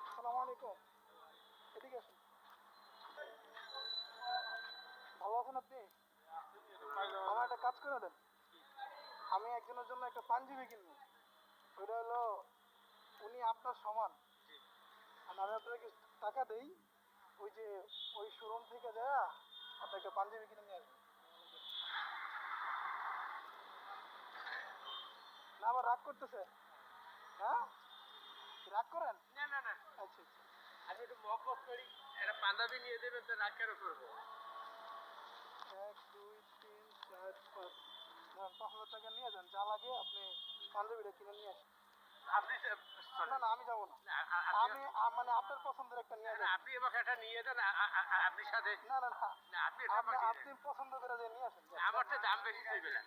আসসালামু আলাইকুম। এদিকে আসুন। ভালো আছেন আপনি? আমার একটা কাজ করে দেন। আমি একজনের জন্য একটা পাঞ্জাবি কিনবো। ওইটা হলো উনি আপনার সমান। আর আমি আপনাকে টাকা দেই, ওই যে ওই শোরুম থেকে যায় আপনি একটা পাঞ্জাবি কিনে নিয়ে আসবেন। না আবার রাগ করতেছে? হ্যাঁ, রাগ করেন? না না না, আচ্ছা আচ্ছা। আমি একটু মহব্বত করি। একটা পাঞ্জাবি নিয়ে দেবেন তো রাগ কেন করবো? 1 2 3 4 5, ধরেন 5,000 টাকা নিয়ে যান, যা লাগে আপনি পাঞ্জাবিটা কিনে নিয়ে আসেন। আপনি না না, আমি যাবো না। না, আপনি আমি মানে আপনার পছন্দের একটা নিয়ে না, যাবেন। আপনি আমাকে একটা নিয়ে দেন। আপনি সাথে না না না, না, আপনি এটা আমাকে দিয়ে আপনি দেন। পছন্দ করে যে নিয়ে আসেন। আমার তো দাম বেশি চাইবে না।